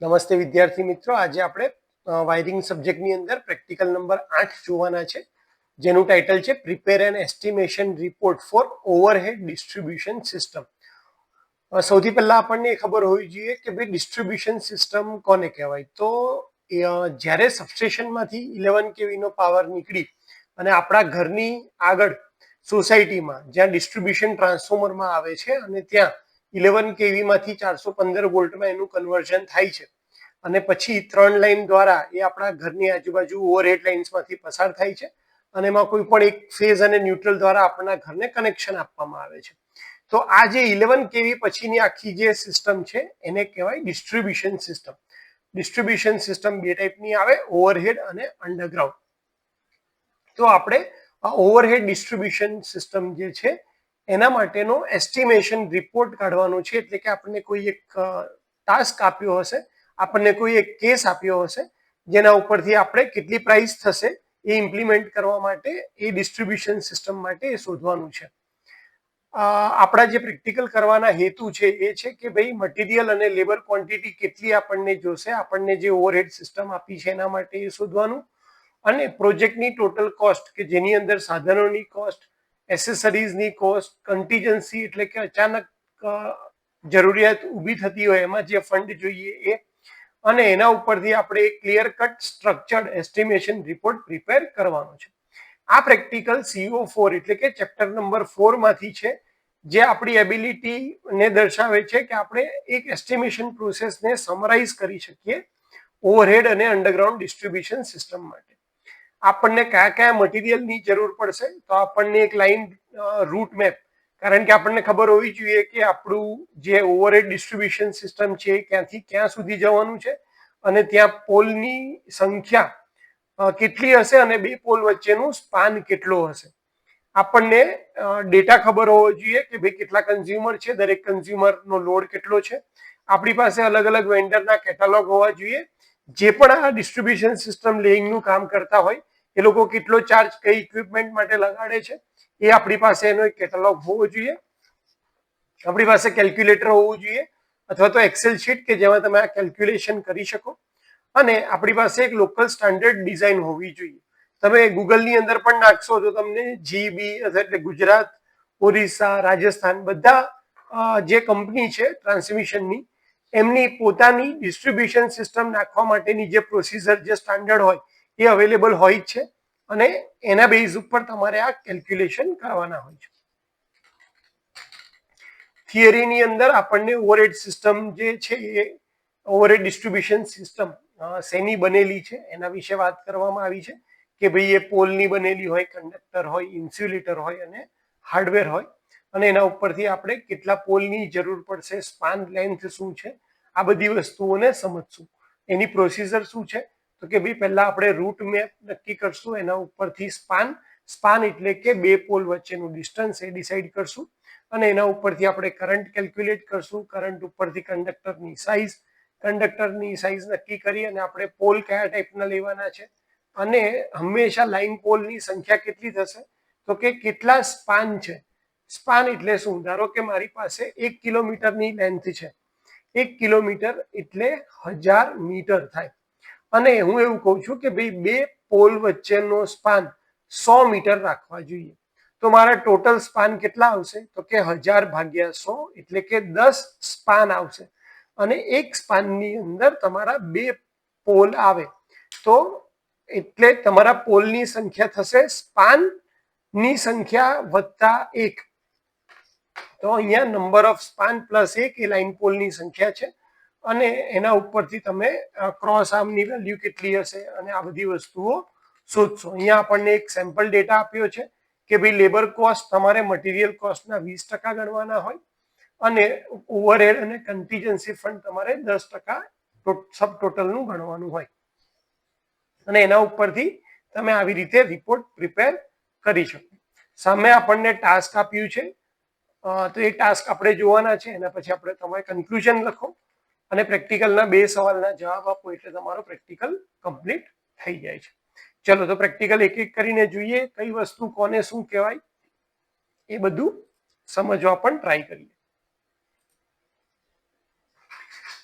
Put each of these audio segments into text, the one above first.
નમસ્તે વિદ્યાર્થી મિત્રો, આજે આપણે વાયરિંગ સબ્જેક્ટની અંદર પ્રેક્ટિકલ નંબર 8 જોવાના છે, જેનું ટાઇટલ છે prepare an estimation report for overhead distribution system. સૌથી પહેલા આપણને ખબર હોવી જોઈએ કે ભાઈ ડિસ્ટ્રીબ્યુશન સિસ્ટમ કોને કહેવાય. તો જ્યારે સબસ્ટેશનમાંથી 11 કેવીનો પાવર નીકળી અને આપણા ઘરની આગળ સોસાયટીમાં જ્યાં ડિસ્ટ્રીબ્યુશન ટ્રાન્સફોર્મરમાં આવે છે અને ત્યાં 11 કેવી માંથી 415 વોલ્ટમાં એનું કન્વર્ઝન થાય છે અને પછી 3 લાઈન દ્વારા એ આપણા ઘરની આજુબાજુ ઓવરહેડ લાઇન્સમાંથી પસાર થાય છે અને એમાં કોઈ પણ એક ફેઝ અને ન્યુટ્રલ દ્વારા આપણા ઘરને કનેક્શન આપવામાં આવે છે. તો આ જે 11 કેવી પછીની આખી જે સિસ્ટમ છે એને કહેવાય ડિસ્ટ્રીબ્યુશન સિસ્ટમ. ડિસ્ટ્રીબ્યુશન સિસ્ટમ બે ટાઈપની આવે, ઓવરહેડ અને અંડરગ્રાઉન્ડ. તો આપણે આ ઓવરહેડ ડિસ્ટ્રીબ્યુશન સિસ્ટમ જે છે એના માટેનો એસ્ટિમેશન રિપોર્ટ કાઢવાનો છે. એટલે કે આપણને કોઈ એક ટાસ્ક આપ્યો હશે, આપણને કોઈ એક કેસ આપ્યો હશે, જેના ઉપરથી આપણે કેટલી પ્રાઇસ થશે એ ઇમ્પ્લિમેન્ટ કરવા માટે એ ડિસ્ટ્રીબ્યુશન સિસ્ટમ માટે એ શોધવાનું છે. આપણા જે પ્રેક્ટિકલ કરવાના હેતુ છે એ છે કે ભાઈ મટીરિયલ અને લેબર ક્વોન્ટિટી કેટલી આપણને જોશે, આપણને જે ઓવરહેડ સિસ્ટમ આપી છે એના માટે એ શોધવાનું, અને પ્રોજેક્ટની ટોટલ કોસ્ટ કે જેની અંદર સાધનોની કોસ્ટ, એસેસરીઝની કોસ્ટ, કન્ટીજન્સી એટલે કે અચાનક જરૂરિયાત ઊભી થતી હોય એમાં જે ફંડ જોઈએ એ, અને એના ઉપરથી આપણે એક clear cut structured estimation report prepare કરવાનો છે. આ પ્રેક્ટિકલ CO4 એટલે કે ચેપ્ટર નંબર 4 માંથી છે, જે આપણી એબિલિટીને દર્શાવે છે કે આપણે એક એસ્ટિમેશન પ્રોસેસને સમરાઇઝ કરી શકીએ ઓવરહેડ અને અંડરગ્રાઉન્ડ ડિસ્ટ્રીબ્યુશન સિસ્ટમ માટે. આપણને કયા કયા મટીરિયલની જરૂર પડશે, તો આપણને એક લાઈન રૂટ મેપ, કારણ કે આપણને ખબર હોવી જોઈએ કે આપણું જે ઓવરહેડ ડિસ્ટ્રીબ્યુશન સિસ્ટમ છે ક્યાંથી ક્યાં સુધી જવાનું છે અને ત્યાં પોલની સંખ્યા કેટલી હશે અને બે પોલ વચ્ચેનું સ્પાન કેટલો હશે. આપણને ડેટા ખબર હોવો જોઈએ કે ભાઈ કેટલા કન્ઝ્યુમર છે, દરેક કન્ઝ્યુમરનો લોડ કેટલો છે. આપણી પાસે અલગ અલગ વેન્ડરના કેટાલોગ હોવા જોઈએ. જે પણ આ ડિસ્ટ્રીબ્યુશન સિસ્ટમ લેઇંગનું કામ કરતા હોય એ લોકો કેટલો ચાર્જ કઈ ઇક્વિપમેન્ટ માટે લગાડે છે એ આપણી પાસે એનો એક કેટાલોગ હોવો જોઈએ. આપણી પાસે કેલ્ક્યુલેટર હોવું જોઈએ અથવા તો એક્સેલ શીટ કે જેમાં તમે આ કેલ્ક્યુલેશન કરી શકો, અને આપણી પાસે એક લોકલ સ્ટાન્ડર્ડ ડિઝાઇન હોવી જોઈએ. તમે ગૂગલની અંદર પણ નાખશો તો તમને GB એટલે ગુજરાત, ઓરિસ્સા, રાજસ્થાન બધા જે કંપની છે ટ્રાન્સમિશનની, એમની પોતાની ડિસ્ટ્રીબ્યુશન સિસ્ટમ નાખવા માટેની જે પ્રોસિજર, જે સ્ટાન્ડર્ડ હોય એ અવેલેબલ હોય જ છે, અને એના બેઝ ઉપર તમારે આ કેલ્ક્યુલેશન કરવાના હોય છે. થિયરીની અંદર આપણને ઓવરહેડ સિસ્ટમ જે છે એ ઓવરહેડ ડિસ્ટ્રીબ્યુશન સિસ્ટમ શેની બનેલી છે એના વિશે વાત કરવામાં આવી છે કે ભાઈ એ પોલની બનેલી હોય, કંડક્ટર હોય, ઇન્સ્યુલેટર હોય અને હાર્ડવેર હોય, અને એના ઉપરથી આપણે કેટલા પોલની જરૂર પડશે, સ્પાન લેન્થ શું છે, આ બધી વસ્તુઓને સમજશું. એની પ્રોસિજર શું છે, તો કે ભાઈ પહેલા આપણે રૂટ મેપ નક્કી કરશું, એના ઉપરથી સ્પાન એટલે કે બે પોલ વચ્ચેનું ડિસ્ટન્સ એ ડિસાઈડ કરશું, અને એના ઉપરથી આપણે કરંટ કેલ્ક્યુલેટ કરશું, કરંટ ઉપરથી કંડક્ટરની સાઇઝ નક્કી કરી અને આપણે પોલ કયા ટાઈપના લેવાના છે, અને હંમેશા લાઈન પોલની સંખ્યા કેટલી થશે, તો કે કેટલા સ્પાન છે. સ્પાન એટલે શું, ધારો કે મારી પાસે 1 કિલોમીટરની લેન્થ છે, 1 કિલોમીટર એટલે 1000 મીટર થાય, અને હું એવું કહું છું કે ભાઈ બે પોલ વચ્ચેનો સ્પાન 100 મીટર રાખવા જોઈએ. તો મારા ટોટલ સ્પાન કેટલા આવશે, તો કે 1000 ભાગ્યા 100 એટલે કે 10 સ્પાન આવશે, અને એક સ્પાનની અંદર તમારા બે પોલ આવે, તો એટલે તમારા પોલની સંખ્યા થશે સ્પાનની સંખ્યા વત્તા 1. તો અહીંયા નંબર ઓફ સ્પાન પ્લસ 1 એ લાઈન પોલની સંખ્યા છે, અને એના ઉપરથી તમે ક્રોસ આર્મની વેલ્યુ કેટલી હશે અને આ બધી વસ્તુઓ શોધશો. અહીંયા આપણને એક સેમ્પલ ડેટા આપ્યો છે કે ભાઈ લેબર કોસ્ટ તમારે મટીરિયલ કોસ્ટના 20% ગણવાના હોય, અને ઓવરહેડ અને કન્ટીજન્સી ફંડ તમારે 10% સબ ટોટલનું ગણવાનું હોય, અને એના ઉપરથી તમે આવી રીતે રિપોર્ટ પ્રિપેર કરી શકો. સામે આપણને ટાસ્ક આપ્યું છે, તો એ ટાસ્ક આપણે જોવાના છે, એના પછી આપણે તમારે કન્ક્લુઝન લખો અને પ્રેક્ટિકલના 2 સવાલના જવાબ આપો એટલે તમારો પ્રેક્ટિકલ કમ્પ્લીટ થઈ જાય છે. ચલો તો પ્રેક્ટિકલ એક એક કરીને જોઈએ, કઈ વસ્તુ કોને શું કહેવાય એ બધું સમજવા પણ ટ્રાય કરીએ.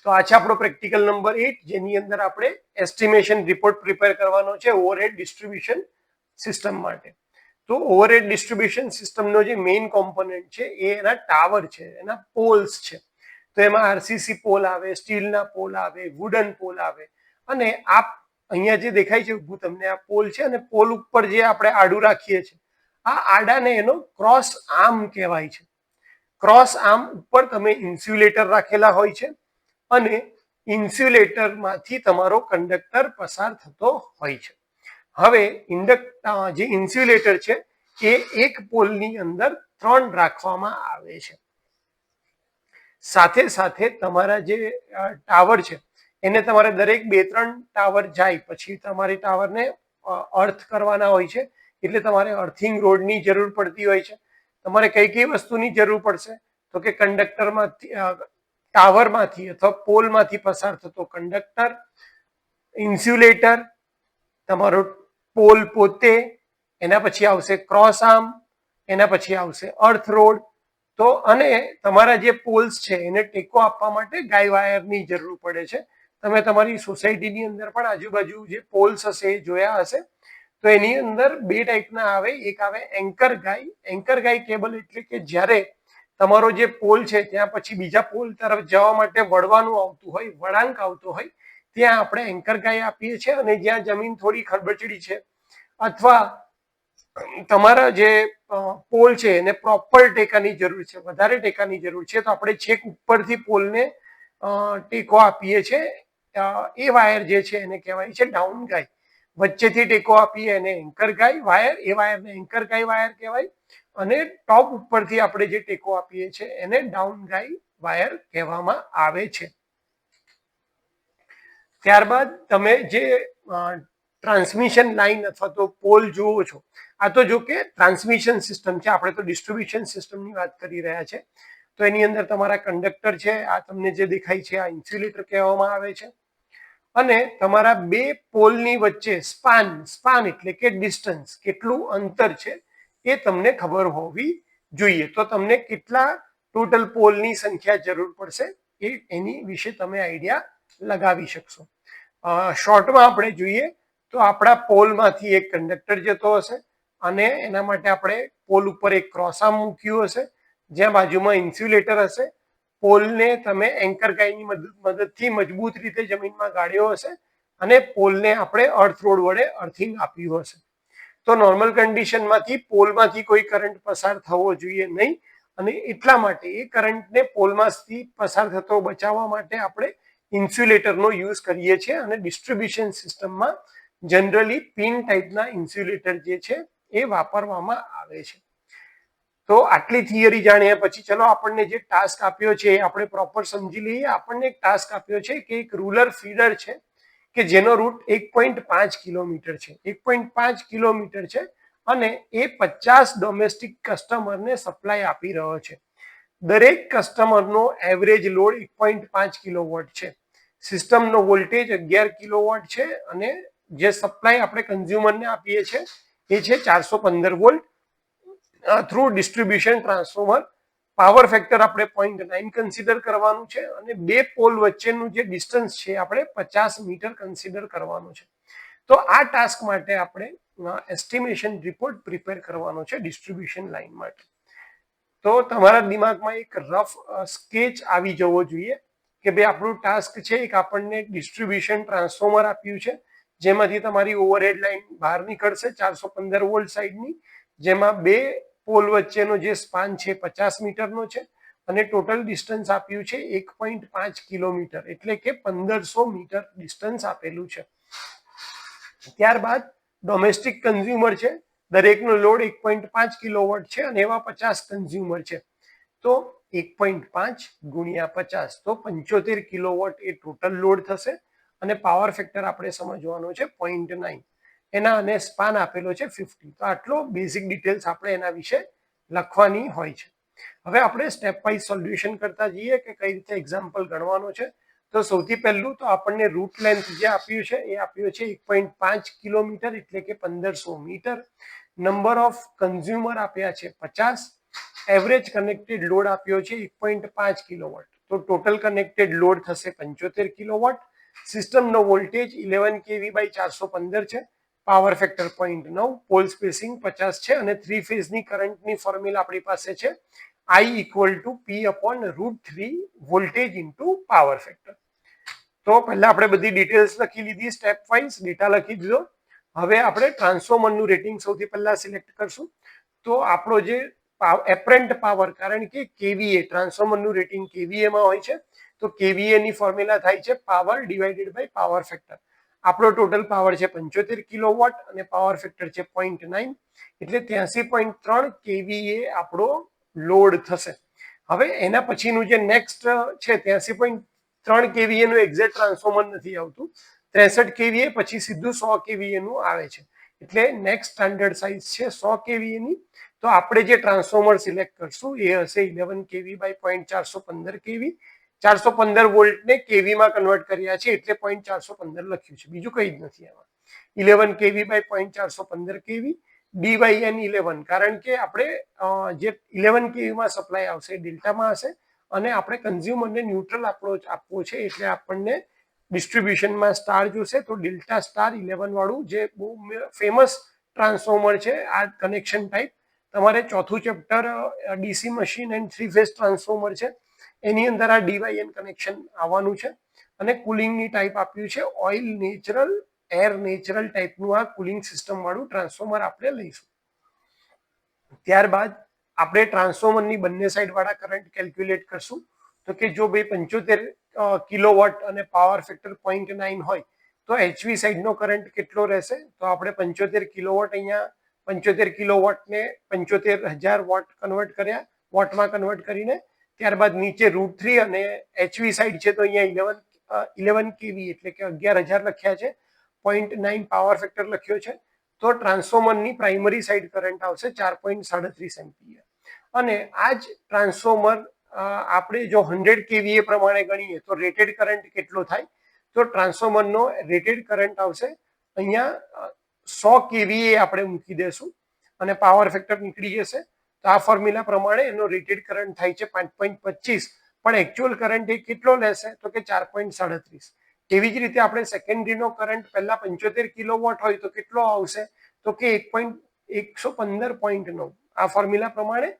તો આ છે આપણો પ્રેક્ટિકલ નંબર 8, જેની અંદર આપણે એસ્ટિમેશન રિપોર્ટ પ્રિપેર કરવાનો છે ઓવરહેડ ડિસ્ટ્રીબ્યુશન સિસ્ટમ માટે. તો ઓવરહેડ ડિસ્ટ્રીબ્યુશન સિસ્ટમનો જે મેઇન કોમ્પોનન્ટ છે એ એના ટાવર છે, એના પોલ્સ છે. તો એમાં આરસીસી પોલ આવે, સ્ટીલના પોલ આવે, વુડન પોલ આવે, અને આ અહીંયા જે દેખાય છે ઊભું તમને આ પોલ છે, અને પોલ ઉપર જે આપણે આડું રાખીએ છીએ આ આડાને એનો ક્રોસ આર્મ કહેવાય છે. ક્રોસ આર્મ ઉપર તમે ઇન્સ્યુલેટર રાખેલા હોય છે અને ઇન્સ્યુલેટરમાંથી તમારો કંડક્ટર પસાર થતો હોય છે. હવે જે ઇન્સ્યુલેટર છે એ એક પોલની અંદર 3 રાખવામાં આવે છે. સાથે સાથે તમારા જે ટાવર છે એને તમારે દરેક 2-3 ટાવર જાય પછી તમારી ટાવરને અર્થ કરવાના હોય છે, એટલે તમારે અર્થિંગ રોડની જરૂર પડતી હોય છે. તમારે કઈ કઈ વસ્તુની જરૂર પડશે તો કે કંડક્ટરમાંથી, ટાવરમાંથી અથવા પોલમાંથી પસાર થતો કંડક્ટર, ઇન્સ્યુલેટર, તમારો પોલ પોતે, એના પછી આવશે ક્રોસ આર્મ, એના પછી આવશે અર્થ રોડ. તો અને તમારા જે પોલ્સ છે એને ટેકો આપવા માટે ગાય વાયરની જરૂર પડે છે. તમે તમારી સોસાયટીની અંદર પણ આજુબાજુ જે પોલ્સ હશે એ જોયા હશે. તો એની અંદર 2 ટાઈપના આવે. એક આવે એન્કર ગાય. એન્કર ગાય કેબલ એટલે કે જ્યારે તમારો જે પોલ છે ત્યાં પછી બીજા પોલ તરફ જવા માટે વળવાનું આવતું હોય, વળાંક આવતો હોય, ત્યાં આપણે એન્કર ગાય આપીએ છીએ. અને જ્યાં જમીન થોડી ખરબચડી છે અથવા તમારા જે પોલ છે એને પ્રોપર ટેકાની જરૂર છે, વધારે ટેકાની જરૂર છે, તો આપણે છેક ઉપરથી પોલને ટેકો આપીએ છીએ. એ વાયર જે છે એને કહેવાય છે ડાઉન ગાય. વચ્ચેથી ટેકો આપીએ એને એન્કર ગાય વાયર, એ વાયરને એન્કર ગાય વાયર કહેવાય. અને ટોપ ઉપરથી આપણે જે ટેકો આપીએ છીએ એને ડાઉન ગાય વાયર કહેવામાં આવે છે. ત્યારબાદ તમે જે ટ્રાન્સમિશન લાઇન અથવા તો પોલ જુઓ છો, આ તો જો કે ટ્રાન્સમિશન સિસ્ટમ છે, આપણે તો ડિસ્ટ્રીબ્યુશન સિસ્ટમની વાત કરી રહ્યા છે. તો એની અંદર તમારા કંડક્ટર છે, આ તમને જે દેખાય છે આ ઇન્સ્યુલેટર કહેવામાં આવે છે. અને તમારા 2 પોલની વચ્ચે સ્પાન એટલે કે ડિસ્ટન્સ, કેટલું અંતર છે એ તમને ખબર હોવી જોઈએ. તો તમને કેટલા ટોટલ પોલની સંખ્યા જરૂર પડશે એની વિશે તમે આઈડિયા લગાવી શકશો. શોર્ટમાં આપણે જોઈએ તો આપણા પોલમાંથી એક કંડક્ટર જતો હશે અને એના માટે આપણે પોલ ઉપર એક ક્રોસ આર્મ મૂક્યું હશે, જ્યાં બાજુમાં ઇન્સ્યુલેટર હશે. પોલને તમે એન્કર ગાયની મદદથી મજબૂત રીતે જમીનમાં ગાળ્યો હશે અને પોલને આપણે અર્થ રોડ વડે અર્થિંગ આપ્યું હશે. તો નોર્મલ કન્ડિશનમાંથી પોલમાંથી કોઈ કરંટ પસાર થવો જોઈએ નહીં, અને એટલા માટે એ કરંટને પોલમાંથી પસાર થતો બચાવવા માટે આપણે ઇન્સ્યુલેટરનો યુઝ કરીએ છીએ. અને ડિસ્ટ્રીબ્યુશન સિસ્ટમમાં જનરલી પિન ટાઈપના ઇન્સ્યુલેટર જે છે એ વાપરવામાં આવે છે. તો આટલી થિયરી જાણ્યા પછી ચલો આપણને જે ટાસ્ક આપ્યો છે એ આપણે પ્રોપર સમજી લઈએ. આપણને એક ટાસ્ક આપ્યો છે કે એક રૂરલ ફીડર છે કે જેનો રૂટ 1.5 કિલોમીટર છે. 1.5 કિલોમીટર છે અને એ 50 ડોમેસ્ટિક કસ્ટમરને સપ્લાય આપી રહ્યો છે. દરેક કસ્ટમરનો એવરેજ લોડ 1.5 કિલોવોટ છે. સિસ્ટમનો વોલ્ટેજ 11 કિલોવોટ છે અને જે સપ્લાય આપણે કન્ઝ્યુમરને આપીએ છીએ એ છે 415 volt through distribution transformer. Power factor આપણે 0.9 કન્સિડર કરવાનું છે અને 2 પોલ વચ્ચેનું જે ડિસ્ટન્સ છે આપણે 50 મીટર કન્સિડર કરવાનું છે. તો આ ટાસ્ક માટે આપણે એસ્ટિમેશન રિપોર્ટ પ્રિપેર કરવાનો છે ડિસ્ટ્રીબ્યુશન લાઇન માટે. તો તમારા દિમાગમાં એક રફ સ્કેચ આવી જવો જોઈએ કે ભાઈ આપણું ટાસ્ક છે એક આપણને ડિસ્ટ્રીબ્યુશન ટ્રાન્સફોર્મર આપ્યું છે, જેમાંથી તમારી ઓવરહેડ લાઇન બહાર નીકળશે 415 વોલ્ટ સાઈડની, જેમાં 2 પોલ વચ્ચેનો જે સ્પાન છે 50 મીટરનો છે અને ટોટલ ડિસ્ટન્સ આપ્યું છે 1.5 કિલોમીટર, એટલે કે 1500 મીટર ડિસ્ટન્સ આપેલું છે. ત્યારબાદ ડોમેસ્ટિક કન્ઝ્યુમર છે, દરેકનો લોડ 1.5 કિલોવોટ છે અને એવા 50 કન્ઝ્યુમર છે. તો 1.5 ગુણ્યા 50 તો 75 કિલોવોટ એ ટોટલ લોડ થશે. અને પાવર ફેક્ટર આપણે સમજવાનો છે 0.9. એના અને સ્પાન આપેલો છે 50. તો આટલો બેઝિક ડિટેલ્સ આપણે એના વિશે લખવાની હોય છે. હવે આપણે સ્ટેપ વાઇઝ સોલ્યુશન કરતા જઈએ કે કઈ રીતે એક્ઝામ્પલ ગણવાનો છે. તો સૌથી પહેલું તો આપણને રૂટ લેન્થ જે આપ્યું છે એ આપ્યું છે 1.5 કિલોમીટર એટલે કે 1500 મીટર. નંબર ઓફ કન્ઝ્યુમર આપ્યા છે 50. એવરેજ કનેક્ટેડ લોડ આપ્યો છે 1.5 કિલોવોટ. તો ટોટલ કનેક્ટેડ લોડ થશે 75 કિલોવોટ. સિસ્ટમનો વોલ્ટેજ 11 kV બાય 415 છે. પાવર ફેક્ટર 0.9, પોલ સ્પેસિંગ 50 છે અને થ્રી ફેઝની કરંટની ફોર્મ્યુલા આપણી પાસે છે I = P/√3 voltage into power factor. તો પહેલા આપણે બધી ડિટેલ્સ લખી લીધી, સ્ટેપ વાઇઝ ડેટા લખી દીધો. હવે આપણે ટ્રાન્સફોર્મરનું રેટિંગ સૌથી પહેલા સિલેક્ટ કરશું. તો આપણો જે એપરન્ટ પાવર, કારણ કે કેવીએ, ટ્રાન્સફોર્મરનું રેટિંગ કેવીએ માં હોય છે, તો કેવીએ ની ફોર્મ્યુલા થાય છે power divided by power factor. આપણો ટોટલ પાવર છે 75 કિલોવોટ અને પાવર ફેક્ટર છે 0.9, એટલે 83.3 કેવીએ આપણો લોડ થશે. હવે એના પછીનું જે નેક્સ્ટ છે 83.3 કેવીએ નું એક્ઝેક્ટ ટ્રાન્સફોર્મર નથી આવતું, 63 કેવીએ પછી સીધું 100 કેવીએ નું આવે છે. એટલે નેક્સ્ટ સ્ટાન્ડર્ડ સાઇઝ છે 100 કેવીએ ની. તો આપણે જે ટ્રાન્સફોર્મર સિલેક્ટ કરશું એ હશે 11 kV બાય 0.415 kV. 415 વોલ્ટને કેવીમાં કન્વર્ટ કર્યા છે એટલે 0.415 લખ્યું છે, બીજું કંઈ જ નથી આમાં. 11 kV બાય 0.415 kV DN 11, કારણ કે આપણે જે 11 kV માં સપ્લાય આવશે ડેલ્ટામાં હશે અને આપણે કન્ઝ્યુમરને ન્યુટ્રલ આપવો છે, એટલે આપણને ડિસ્ટ્રીબ્યુશનમાં સ્ટાર જોશે. તો ડેલ્ટા સ્ટાર 11 વાળું જે બહુ ફેમસ ટ્રાન્સફોર્મર છે આ કનેક્શન ટાઈપ, તમારે ચોથું chapter DC machine and three phase transformer છે એની અંદર આ DYN કનેક્શન આવવાનું છે. અને કુલિંગની ટાઈપ આપ્યું છે ઓઇલ નેચરલ, એર નેચરલ ટાઈપનું આ કુલિંગ સિસ્ટમ વાળું ટ્રાન્સફોર્મર આપણે લઈશું. ત્યારબાદ આપણે ટ્રાન્સફોર્મરની બંને સાઈડ વાળા કરંટ કેલ્ક્યુલેટ કરશું. તો કે જો ભાઈ 75 કિલોવોટ અને પાવર ફેક્ટર 0.9 હોય તો HV સાઈડનો કરંટ કેટલો રહેશે? તો આપણે 75 કિલોવોટ અહીંયા 75 કિલોવોટને 75,000 વોટ કન્વર્ટ કર્યા, વોટમાં કન્વર્ટ કરીને. ત્યારબાદ નીચે √3 અને HV સાઈડ છે તો અહીંયા 11 kV એટલે કે 11,000 લખ્યા છે, 0.9 પાવર ફેક્ટર લખ્યો છે. તો ટ્રાન્સફોર્મરની પ્રાઇમરી સાઈડ કરંટ આવશે 4.37 એમ્પિયર. અને આ જ ટ્રાન્સફોર્મર આપણે જો 100 kVA પ્રમાણે ગણીએ તો રેટેડ કરંટ કેટલો થાય? તો ટ્રાન્સફોર્મરનો રેટેડ કરંટ આવશે અહીંયા 100 kVA આપણે મૂકી દેશું અને પાવર ફેક્ટર નીકળી જશે. તો આ ફોર્મ્યુલા પ્રમાણે એનો રેટેડ કરંટ થાય છે 5.25, પણ એકચ્યુઅલ કરંટ એ કેટલો લેશે? તો કે 4.37. એવી જ રીતે આપણે સેકન્ડરીનો કરંટ પહેલા 75 કિલોવોટ હોય તો કેટલો આવશે? તો કે 115.9 આ ફોર્મ્યુલા પ્રમાણે.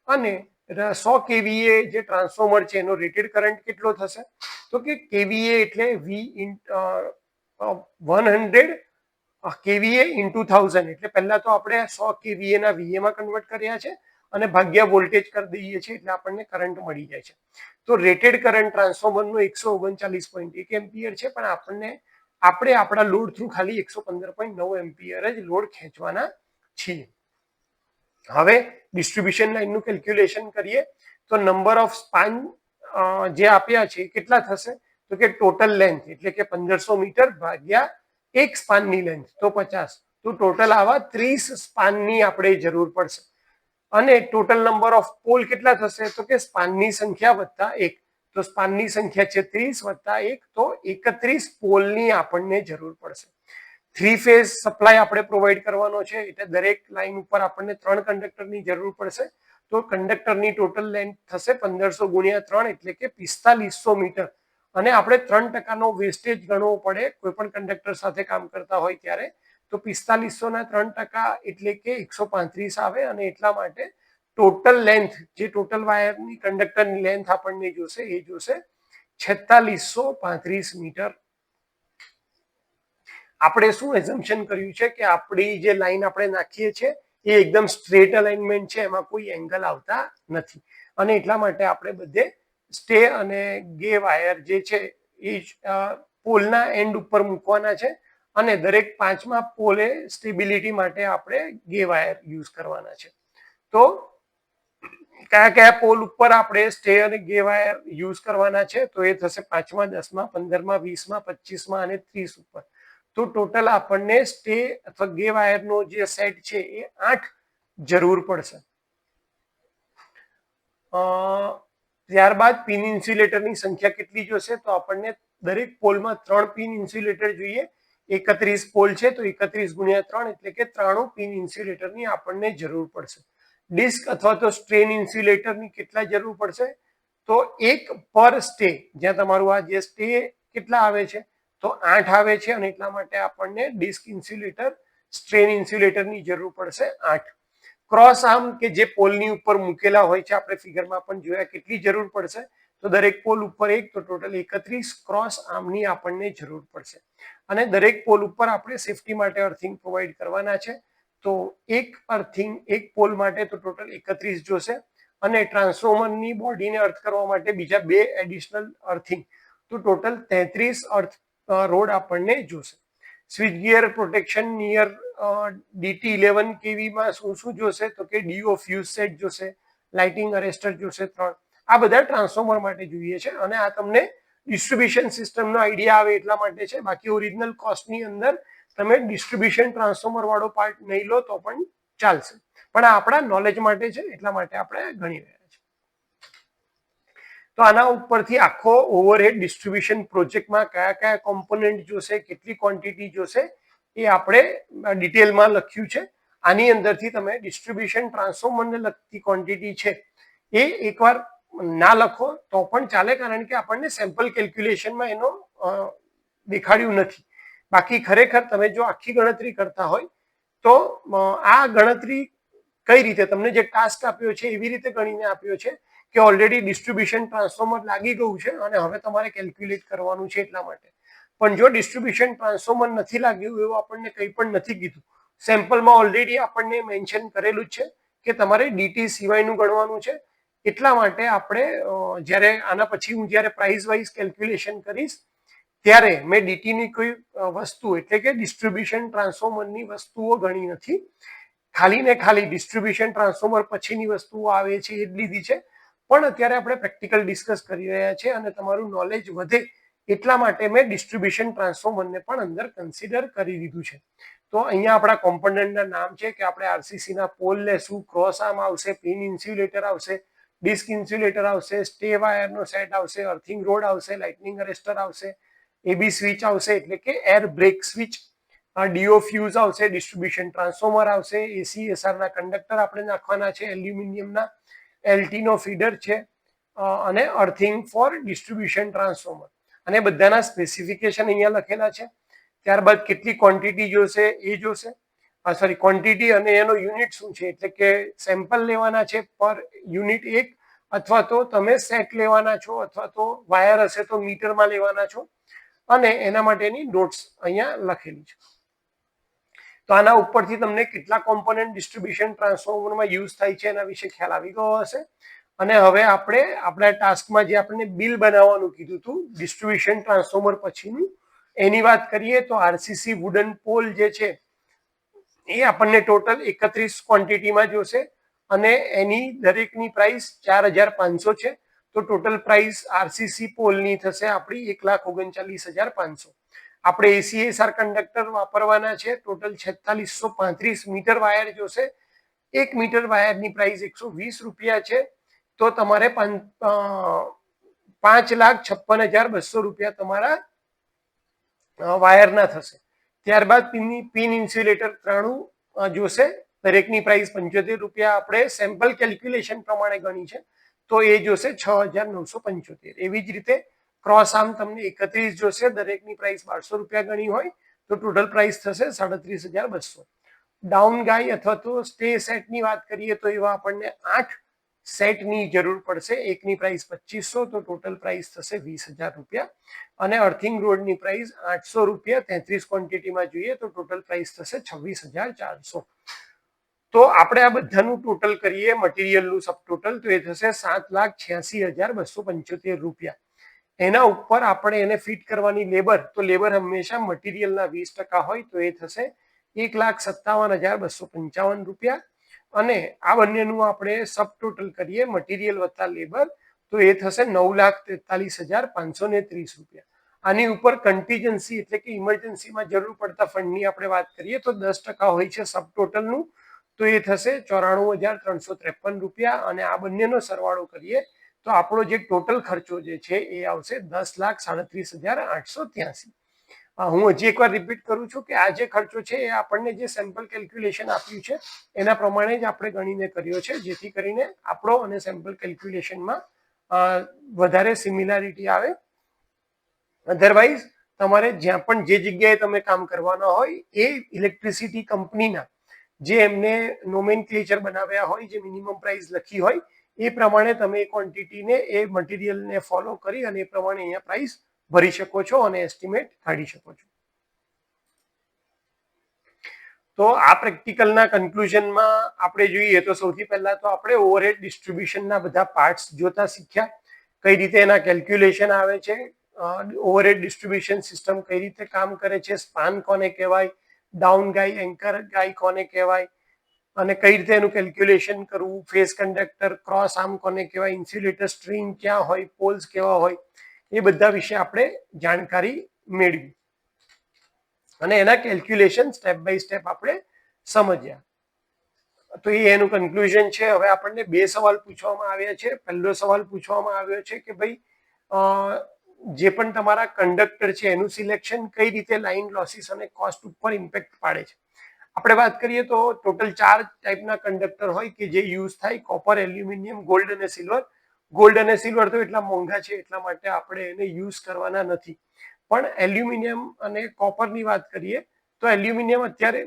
અને 100 kVA જે ટ્રાન્સફોર્મર છે એનો રેટેડ કરંટ કેટલો થશે? તો કે kVA એટલે V 100 kVA into 1000, એટલે પહેલા તો આપણે 100 kVA ના VA માં કન્વર્ટ કર્યા છે અને ભાગ્યા વોલ્ટેજ કરી દઈએ છીએ એટલે આપણને કરંટ મળી જાય છે. તો રેટેડ કરંટ ટ્રાન્સફોર્મરનો 139.1 એમ્પિયર છે, પણ આપણે આપણા લોડ થ્રુ ખાલી 115.9 એમ્પિયર જ લોડ ખેંચવાના છીએ. હવે ડિસ્ટ્રીબ્યુશન લાઇનનું કેલ્ક્યુલેશન કરીએ તો નંબર ઓફ સ્પાન જે આપ્યા છે કેટલા થશે? તો કે ટોટલ લેન્થ એટલે કે 1500 મીટર ભાગ્યા એક સ્પાનની લેન્થ તો 50, તો ટોટલ આવા 30 સ્પાનની આપણે જરૂર પડશે. અને ટોટલ નંબર ઓફ પોલ કેટલા થશે? તો કે સ્પાનની સંખ્યા વત્તા 1, તો સ્પાનની સંખ્યા છે 30 વત્તા 1, તો 31 પોલની આપણને જરૂર પડશે. થ્રી ફેઝ સપ્લાય આપણે પ્રોવાઈડ કરવાનો છે એટલે દરેક લાઈન ઉપર આપણને 3 કંડક્ટરની જરૂર પડશે. તો કંડક્ટરની ટોટલ લેન્થ થશે 1500 ગુણ્યા 3 એટલે કે 4500 મીટર. અને આપણે 3% વેસ્ટેજ ગણવો પડે કોઈ પણ કંડક્ટર સાથે કામ કરતા હોય ત્યારે. તો 4500 ના 3% એટલે કે 135 આવે, અને એટલા માટે ટોટલ લેન્થ જે ટોટલ વાયરની કંડક્ટરની લેન્થ આપણને જોશે એ જોશે 4635 મીટર. આપણે શું એઝમ્પશન કર્યું છે કે આપણી જે લાઈન આપણે નાખીએ છીએ એ એકદમ સ્ટ્રેટ અલાઇનમેન્ટ છે, એમાં કોઈ એંગલ આવતા નથી, અને એટલા માટે આપણે બધે સ્ટે અને ગે વાયર જે છે એ પોલના એન્ડ ઉપર મૂકવાના છે. અને દરેક 5મા પોલે સ્ટેબિલિટી માટે આપણે ગે વાયર યુઝ કરવાના છે. તો કયા કયા પોલ ઉપર આપણે સ્ટે અને ગે વાયર યુઝ કરવાના છે? તો એ થશે 5મા, 10મા, 15મા, 20મા, 25મા અને 30 ઉપર. તો ટોટલ આપણને સ્ટે અથવા ગે વાયરનો જે સેટ છે એ 8 જરૂર પડશે. ત્યારબાદ પિન ઇન્સ્યુલેટરની સંખ્યા કેટલી જોશે? તો આપણને દરેક પોલમાં 3 પિન ઇન્સ્યુલેટર જોઈએ. 31 પોલ છે તો 31 ગુણ્યા 3 એટલે કે 93 પિન ઇન્સ્યુલેટરની આપણને જરૂર પડશે. ડિસ્ક અથવા તો સ્ટ્રેન ઇન્સ્યુલેટરની કેટલા જરૂર પડશે? તો એક પર સ્ટે, જ્યાં તમારું આ જે સ્ટે કેટલા આવે છે તો 8 આવે છે, અને એટલા માટે આપણને ડિસ્ક ઇન્સ્યુલેટર સ્ટ્રેન ઇન્સ્યુલેટરની જરૂર પડશે 8. ક્રોસ આર્મ કે જે પોલની ઉપર મૂકેલા હોય છે, આપણે ફિગરમાં પણ જોયા કેટલી જરૂર પડશે, તો દરેક પોલ ઉપર એક, તો ટોટલ 31 ક્રોસ આર્મની આપણને જરૂર પડશે. અને દરેક પોલ ઉપર આપણે સેફટી માટે અર્થિંગ પ્રોવાઈડ કરવાના છે, તો એક અર્થિંગ એક પોલ માટે તો ટોટલ 31 જોશે, અને ટ્રાન્સફોર્મરની બોડીને અર્થ કરવા માટે બીજા 2 એડિશનલ અર્થિંગ, તો ટોટલ 33 અર્થ રોડ આપણને જોશે. Switch gear protection near DT11 kV માં શું જોશે, તો કે ડીઓ ફ્યુઝ સેટ જોશે, લાઇટિંગ અરેસ્ટર જોશે 3. આ બધા ટ્રાન્સફોર્મર માટે જોઈએ છે, અને આ તમને ડિસ્ટ્રીબ્યુશન સિસ્ટમનો આઈડિયા આવે એટલા માટે છે. બાકી ઓરિજિનલ કોસ્ટની અંદર તમે ડિસ્ટ્રીબ્યુશન ટ્રાન્સફોર્મર વાળો પાર્ટ નહીં લો તો પણ ચાલશે, પણ આ આપણા નોલેજ માટે છે એટલા માટે આપણે ગણી રહ્યા છીએ. તો આના ઉપરથી આખો ઓવરહેડ ડિસ્ટ્રીબ્યુશન પ્રોજેક્ટમાં કયા કયા કોમ્પોનન્ટ જોશે, કેટલી ક્વોન્ટિટી જોશે, એ આપણે ડિટેલમાં લખ્યું છે. આની અંદરથી તમે ડિસ્ટ્રીબ્યુશન ટ્રાન્સફોર્મરને લગતી ક્વોન્ટિટી છે એ એકવાર ના લખો તો પણ ચાલે, કારણ કે આપણને સેમ્પલ કેલ્ક્યુલેશનમાં એનો દેખાડ્યું નથી. બાકી ખરેખર તમે જો આખી ગણતરી કરતા હોય તો આ ગણતરી કઈ રીતે તમને જે ટાસ્ક આપ્યો છે એવી રીતે ગણીને આપ્યો છે કે ઓલરેડી ડિસ્ટ્રીબ્યુશન ટ્રાન્સફોર્મર લાગી ગયું છે અને હવે તમારે કેલ્ક્યુલેટ કરવાનું છે એટલા માટે. પણ જો ડિસ્ટ્રીબ્યુશન ટ્રાન્સફોર્મર નથી લાગ્યું એવું આપણને કંઈ પણ નથી કીધું, સેમ્પલમાં ઓલરેડી આપણને મેન્શન કરેલું જ છે કે તમારે ડીટી સિવાયનું ગણવાનું છે. એટલા માટે આપણે જ્યારે આના પછી હું જ્યારે પ્રાઇસ વાઇઝ કેલ્ક્યુલેશન કરીશ ત્યારે મેં ડીટીની કોઈ વસ્તુ એટલે કે ડિસ્ટ્રીબ્યુશન ટ્રાન્સફોર્મરની વસ્તુઓ ગણી નથી, ખાલી ને ખાલી ડિસ્ટ્રીબ્યુશન ટ્રાન્સફોર્મર પછીની વસ્તુઓ આવે છે એ જ લીધી છે. પણ અત્યારે આપણે પ્રેક્ટિકલ ડિસ્કસ કરી રહ્યા છીએ અને તમારું નોલેજ વધે એટલા માટે મેં ડિસ્ટ્રીબ્યુશન ટ્રાન્સફોર્મરને પણ અંદર કન્સિડર કરી દીધું છે. તો અહીંયા આપણા કોમ્પોનન્ટના નામ છે કે આપણે આરસીસી ના પોલ લેશું, ક્રોસ આર્મ આવશે, પિન ઇન્સ્યુલેટર આવશે, ડિસ્ક ઇન્સ્યુલેટર આવશે, સ્ટે વાયરનો સેટ આવશે, અર્થિંગ રોડ આવશે, લાઇટનિંગ અરેસ્ટર આવશે, એબી સ્વિચ આવશે એટલે કે air break switch, DO fuse આવશે, ડિસ્ટ્રીબ્યુશન ટ્રાન્સફોર્મર આવશે, એસીએસઆર ના કંડક્ટર આપણે નાખવાના છે એલ્યુમિનિયમના, એલટી નો ફીડર છે, અને અર્થિંગ ફોર ડિસ્ટ્રીબ્યુશન ટ્રાન્સફોર્મર, અને બધાના સ્પેસિફિકેશન અહીંયા લખેલા છે. ત્યારબાદ કેટલી ક્વોન્ટિટી જોશે એ જોશે, સોરી ક્વોન્ટિટી અને એનો યુનિટ શું છે, એટલે કે સેમ્પલ લેવાના છે પર યુનિટ 1, અથવા તો તમે સેટ લેવાના છો, અથવા તો વાયર હશે તો મીટરમાં લેવાના છો, અને એના માટેની નોટ્સ અહીંયા લખેલી છે. તો આના ઉપરથી તમને કેટલા કોમ્પોનન્ટ ડિસ્ટ્રીબ્યુશન ટ્રાન્સફોર્મરમાં યુઝ થાય છે એના વિશે ખ્યાલ આવી ગયો હશે. અને હવે આપણે આપણા ટાસ્કમાં જે આપણને બિલ બનાવવાનું કીધું હતું ડિસ્ટ્રીબ્યુશન ટ્રાન્સફોર્મર પછીનું, એની વાત કરીએ તો આરસીસી વુડન પોલ જે છે એ આપણને ટોટલ 31 ક્વોન્ટિટીમાં જોશે, અને એની દરેકની પ્રાઇસ 4500 છે. તો ટોટલ પ્રાઇસ આરસીસી પોલની થશે આપણી 1,39,500. આપણે એસીએસઆર કંડક્ટર વાપરવાના છે, ટોટલ 4635 મીટર વાયર જોશે. 1 મીટર વાયરની પ્રાઇસ 120 રૂપિયા છે, તો તમારે 5,56,200 રૂપિયા તમારા વાયરના થશે. ત્યારબાદ પિન ઇન્સ્યુલેટર 93 જોશે, દરેકની પ્રાઇસ 75 રૂપિયા આપણે સેમ્પલ કેલ્ક્યુલેશન પ્રમાણે ગણી છે, તો એ જોશે 6,975. એવી જ રીતે ક્રોસ આર્મ તમને 31 જોશે, દરેકની પ્રાઇસ 1200 રૂપિયા ગણી હોય તો ટોટલ પ્રાઇસ થશે 37,200. ડાઉન ગાય અથવા તો સ્ટે સેટની વાત કરીએ તો એવા આપણને 8 સેટની જરૂર પડશે, એકની પ્રાઇસ 2500, તો ટોટલ પ્રાઇસ થશે 20,000 રૂપિયા. અને અર્થિંગ રોડની પ્રાઇસ 800 રૂપિયા, 33 ક્વોન્ટિટીમાં જોઈએ તો ટોટલ પ્રાઇસ થશે 26,400. તો આપણે આ બધાનું ટોટલ કરીએ મટીરિયલનું સબ ટોટલ, તો એ થશે 7,86,275 રૂપિયા. એના ઉપર આપણે એને ફિટ કરવાની લેબર, તો લેબર હંમેશા મટીરિયલના 20% હોય, તો એ થશે 1,57,255 રૂપિયા. અને આ બંનેનું આપણે સબ ટોટલ કરીએ મટીરિયલ વત્તા લેબર, તો એ થશે 9,43,530 રૂપિયા. આની ઉપર કન્ટીજન્સી એટલે કે ઇમરજન્સીમાં જરૂર પડતા ફંડની આપણે વાત કરીએ તો 10% હોય છે સબ ટોટલનું, તો એ થશે 94,353 રૂપિયા. અને આ બંનેનો સરવાળો કરીએ તો આપણો જે ટોટલ ખર્ચો જે છે એ આવશે 10,37,883. હું હજી એકવાર રિપીટ કરું છું કે આ જે ખર્ચો છે એ આપણને જે સેમ્પલ કેલ્ક્યુલેશન આપ્યું છે એના પ્રમાણે જ આપણે ગણીને કર્યો છે, જેથી કરીને આપણો અને સેમ્પલ કેલ્ક્યુલેશનમાં વધારે સિમિલારિટી આવે. અધરવાઇઝ તમારે જ્યાં પણ જે જગ્યાએ તમે કામ કરવાના હોય એ ઇલેક્ટ્રિસિટી કંપનીના જે એમને નોમેનક્લેચર બનાવ્યા હોય, જે મિનિમમ પ્રાઇસ લખી હોય એ પ્રમાણે તમે એ ક્વોન્ટિટીને એ મટીરિયલને ફોલો કરી અને એ પ્રમાણે અહીંયા પ્રાઇસ ભરી શકો છો અને એસ્ટિમેટ કાઢી શકો છો. તો આ પ્રેક્ટિકલના કન્ક્લુઝનમાં આપણે જોઈએ તો સૌથી પહેલા તો આપણે ઓવરહેડ ડિસ્ટ્રીબ્યુશનના બધા પાર્ટ્સ જોતા શીખ્યા, કઈ રીતે એના કેલ્ક્યુલેશન આવે છે, ઓવરહેડ ડિસ્ટ્રીબ્યુશન સિસ્ટમ કઈ રીતે કામ કરે છે, સ્પાન કોને કહેવાય, ડાઉન ગાય, એન્કર ગાય કોને કહેવાય અને કઈ રીતે એનું કેલ્ક્યુલેશન કરવું, ફેસ કંડક્ટર, ક્રોસ આર્મ કોને કહેવાય, ઇન્સ્યુલેટર સ્ટ્રિંગ ક્યાં હોય, પોલ્સ કેવા હોય, એ બધા વિશે આપણે જાણકારી મેળવી અને એના કેલ્ક્યુલેશન સ્ટેપ બાય સ્ટેપ આપણે સમજ્યા. તો એ એનું કન્ક્લુઝન છે. હવે આપણને બે સવાલ પૂછવામાં આવ્યા છે. પહેલો સવાલ પૂછવામાં આવ્યો છે કે ભાઈ જે પણ તમારા કંડક્ટર છે એનું સિલેક્શન કઈ રીતે લાઇન લોસીસ અને કોસ્ટ ઉપર ઇમ્પેક્ટ પાડે છે. આપણે વાત કરીએ તો ટોટલ 4 ટાઈપના કંડક્ટર હોય કે જે યુઝ થાય: કોપર, એલ્યુમિનિયમ, ગોલ્ડ અને સિલ્વર. ગોલ્ડ અને સિલ્વર તો એટલા મોંઘા છે એટલા માટે આપણે એને યુઝ કરવાના નથી. પણ એલ્યુમિનિયમ અને કોપરની વાત કરીએ તો એલ્યુમિનિયમ અત્યારે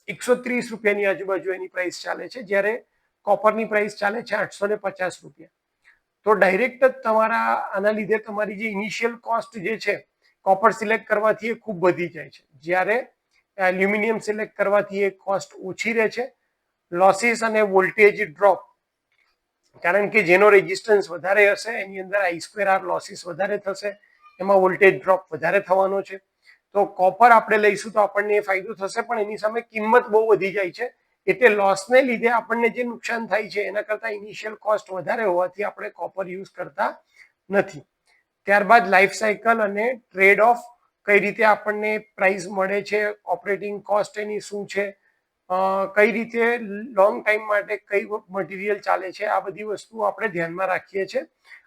130 રૂપિયાની આજુબાજુ એની પ્રાઇસ ચાલે છે, જ્યારે કોપરની પ્રાઇસ ચાલે છે 850 રૂપિયા. તો ડાયરેક્ટ જ તમારા આના લીધે તમારી જે ઇનિશિયલ કોસ્ટ જે છે કોપર સિલેક્ટ કરવાથી એ ખૂબ વધી જાય છે, જ્યારે એલ્યુમિનિયમ સિલેક્ટ કરવાથી એ કોસ્ટ ઓછી રહે છે. લોસીસ અને વોલ્ટેજ ડ્રોપ, કારણ કે જેનો રેઝિસ્ટન્સ વધારે હશે એની અંદર I²R લોસીસ વધારે થશે, એમાં વોલ્ટેજ ડ્રોપ વધારે થવાનો છે. તો કોપર આપણે લઈશું તો આપણને એ ફાયદો થશે, પણ એની સામે કિંમત બહુ વધી જાય છે, એટલે લોસને લીધે આપણને જે નુકસાન થાય છે એના કરતા ઇનિશિયલ કોસ્ટ વધારે હોવાથી આપણે કોપર યુઝ કરતા નથી. ત્યારબાદ લાઈફ સાયકલ અને ટ્રેડ ઓફ, કઈ રીતે આપણને પ્રાઇસ મળે છે, ઓપરેટિંગ કોસ્ટ એની શું છે, કઈ રીતે લોંગ ટાઈમ માટે કઈ મટીરિયલ ચાલે છે, આ બધી વસ્તુઓ આપણે ધ્યાનમાં રાખીએ છીએ.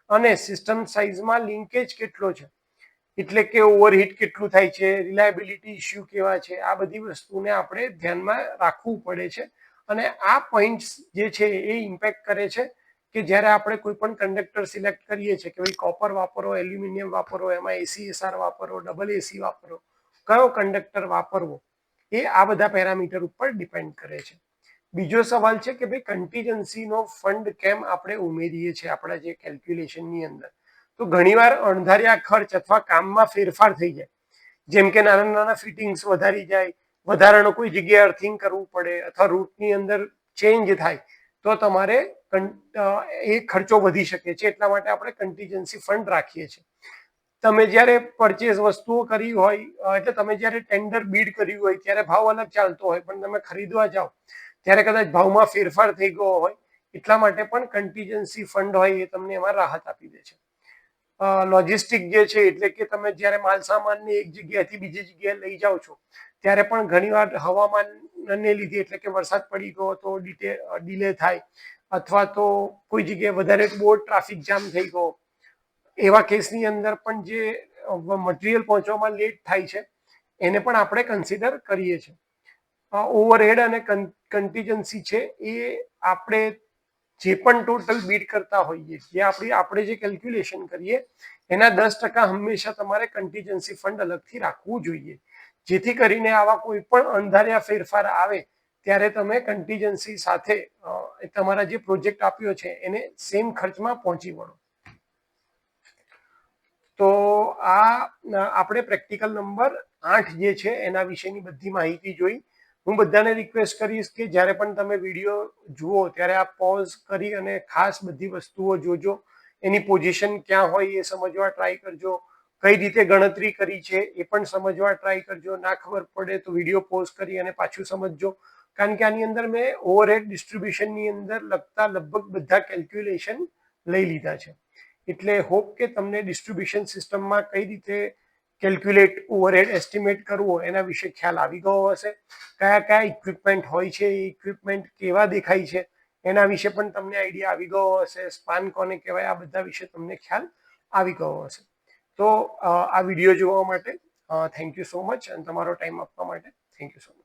અને સિસ્ટમ સાઇઝમાં લિંકેજ કેટલો છે, એટલે કે ઓવરહીટ કેટલું થાય છે, રિલાયબિલિટી ઇસ્યુ કેવા છે, આ બધી વસ્તુને આપણે ધ્યાનમાં રાખવું પડે છે. અને આ પોઈન્ટ્સ જે છે એ ઇમ્પેક્ટ કરે છે કે જ્યારે આપણે કોઈ પણ કંડક્ટર સિલેક્ટ કરીએ છીએ કે ભાઈ કોપર વાપરો, એલ્યુમિનિયમ વાપરો, એમાં ACSR વાપરો, ડબલ AC વાપરો, કયો કંડક્ટર વાપરવો, એ આ બધા પેરામીટર ઉપર ડિપેન્ડ કરે છે. બીજો સવાલ છે કે ભાઈ કન્ટીજન્સીનો ફંડ કેમ આપણે ઉમેરીએ છીએ આપણા જે કેલ્ક્યુલેશનની અંદર. તો ઘણીવાર અણધાર્યા ખર્ચ અથવા કામમાં ફેરફાર થઈ જાય, જેમ કે નાના નાના ફિટિંગ્સ વધારી જાય, વધારાનો કોઈ જગ્યાએ અર્થિંગ કરવું પડે અથવા રૂટની અંદર ચેન્જ થાય તો તમારે એ ખર્ચો વધી શકે છે. એટલા માટે આપણે કન્ટીજન્સી ફંડ રાખીએ છીએ. તમે જ્યારે પરચેસ વસ્તુઓ કરી હોય એટલે તમે જ્યારે ટેન્ડર બીડ કર્યું હોય ત્યારે ભાવ અલગ ચાલતો હોય, પણ તમે ખરીદવા જાઓ ત્યારે કદાચ ભાવમાં ફેરફાર થઈ ગયો હોય, એટલા માટે પણ કન્ટીજન્સી ફંડ હોય એ તમને એમાં રાહત આપી દે છે. લોજિસ્ટિક જે છે એટલે કે તમે જ્યારે માલ સામાનને એક જગ્યાએથી બીજી જગ્યાએ લઈ જાઓ છો ત્યારે પણ ઘણીવાર હવામાનને લીધે, એટલે કે વરસાદ પડી ગયો તો ડિલે થાય, અથવા તો કોઈ જગ્યાએ વધારે બહુ ટ્રાફિક જામ થઈ ગયો, એવા કેસની અંદર પણ જે મટીરિયલ પહોંચવામાં લેટ થાય છે એને પણ આપણે કન્સિડર કરીએ છીએ. ઓવરહેડ અને કન્ટીજન્સી છે એ આપણે જે પણ ટોટલ બીડ કરતા હોઈએ, જે આપણે જે કેલ્ક્યુલેશન કરીએ એના 10% હંમેશા તમારે કન્ટીજન્સી ફંડ અલગથી રાખવું જોઈએ, જેથી કરીને આવા કોઈ પણ અણધાર્યા ફેરફાર આવે ત્યારે તમે કન્ટીજન્સી સાથે તમારા જે પ્રોજેક્ટ આપ્યો છે એને સેમ ખર્ચમાં પહોંચી વળો. તો આ આપણે પ્રેક્ટિકલ નંબર 8 જે છે એના વિશેની બધી માહિતી જોઈ. હું બધાને રિક્વેસ્ટ કરીશ કે જ્યારે પણ તમે વિડીયો જુઓ ત્યારે આ પોઝ કરી અને ખાસ બધી વસ્તુઓ જોજો, એની પોઝિશન ક્યાં હોય એ સમજવા ટ્રાય કરજો, કઈ રીતે ગણતરી કરી છે એ પણ સમજવા ટ્રાય કરજો. ના ખબર પડે તો વિડીયો પોઝ કરી અને પાછું સમજજો, કારણ કે આની અંદર મેં ઓવરહેડ ડિસ્ટ્રીબ્યુશનની અંદર લગતા લગભગ બધા કેલ્ક્યુલેશન લઈ લીધા છે. એટલે હોપ કે તમને ડિસ્ટ્રીબ્યુશન સિસ્ટમમાં કઈ રીતે કેલ્ક્યુલેટ ઓવરહેડ એસ્ટિમેટ કરવો એના વિશે ખ્યાલ આવી ગયો હશે. કયા કયા ઇક્વિપમેન્ટ હોય છે, એ ઇક્વિપમેન્ટ કેવા દેખાય છે એના વિશે પણ તમને આઈડિયા આવી ગયો હશે. સ્પાન કોને કહેવાય, આ બધા વિશે તમને ખ્યાલ આવી ગયો હશે. તો આ વિડીયો જોવા માટે થેન્ક યુ સો મચ, અને તમારો ટાઈમ આપવા માટે થેન્ક યુ સો મચ.